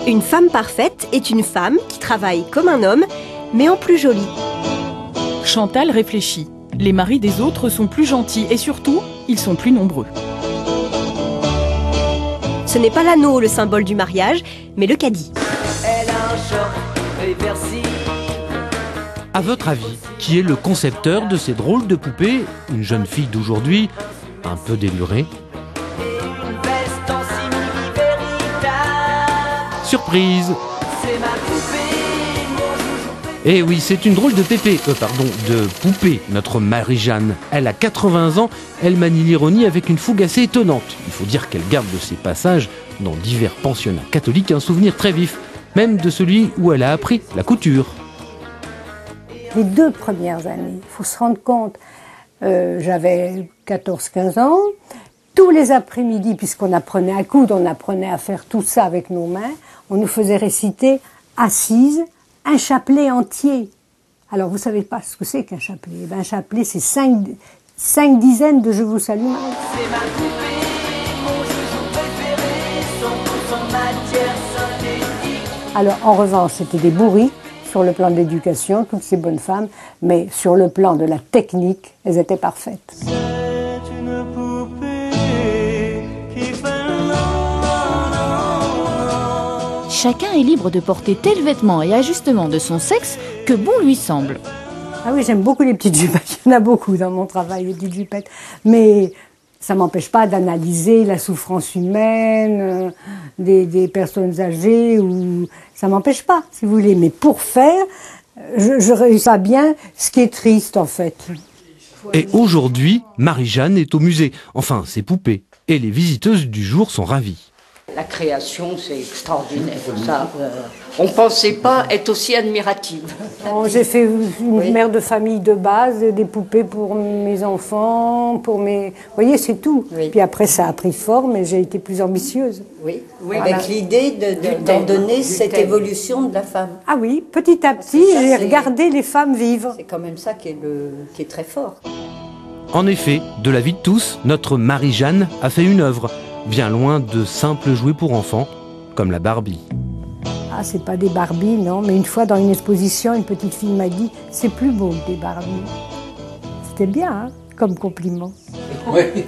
Une femme parfaite est une femme qui travaille comme un homme, mais en plus jolie. Chantal réfléchit. Les maris des autres sont plus gentils et surtout, ils sont plus nombreux. Ce n'est pas l'anneau le symbole du mariage, mais le caddie. Elle a un short réversible. À votre avis, qui est le concepteur de ces drôles de poupées? Une jeune fille d'aujourd'hui, un peu délurée. Une veste en simili véritable. Surprise! C'est ma poupée, mon joujou. Eh oui, c'est une drôle de de poupée, notre Marie-Jeanne. Elle a 80 ans, elle manie l'ironie avec une fougue assez étonnante. Il faut dire qu'elle garde de ses passages dans divers pensionnats catholiques un souvenir très vif, même de celui où elle a appris la couture. Les 2 premières années, il faut se rendre compte, j'avais 14-15 ans, tous les après-midi, puisqu'on apprenait à coudre, on apprenait à faire tout ça avec nos mains, on nous faisait réciter, assise, un chapelet entier. Alors vous savez pas ce que c'est qu'un chapelet? Eh ben, un chapelet, c'est 5 dizaines de « Je vous salue Marie ». C'est ma poupée, mon joujou préféré, 100% matière synthétique. Alors en revanche, c'était des bourris sur le plan de l'éducation, toutes ces bonnes femmes, mais sur le plan de la technique, elles étaient parfaites. C'est une poupée qui fait non. Chacun est libre de porter tel vêtement et ajustement de son sexe que bon lui semble. Ah oui, j'aime beaucoup les petites jupettes, il y en a beaucoup dans mon travail, les petites jupettes, mais ça ne m'empêche pas d'analyser la souffrance humaine des personnes âgées, ou ça ne m'empêche pas, si vous voulez. Mais pour faire, je réussis pas bien ce qui est triste, en fait. Et aujourd'hui, Marie-Jeanne est au musée, enfin ses poupées. Et les visiteuses du jour sont ravies. La création, c'est extraordinaire. Ça, on ne pensait pas être aussi admirative. Bon, j'ai fait une mère de famille de base, des poupées pour mes enfants, pour mes... Vous voyez, c'est tout. Oui. Puis après, ça a pris forme et j'ai été plus ambitieuse. Oui, Oui, avec l'idée d'en donner cette évolution de la femme. Ah oui, petit à petit, ça, j'ai c'est- regardé les femmes vivre. C'est quand même ça qui est très fort. En effet, de la vie de tous, notre Marie-Jeanne a fait une œuvre, bien loin de simples jouets pour enfants, comme la Barbie. Ah, c'est pas des Barbies, non, mais une fois dans une exposition, une petite fille m'a dit « C'est plus beau que des Barbies ». C'était bien, hein, comme compliment. Poupée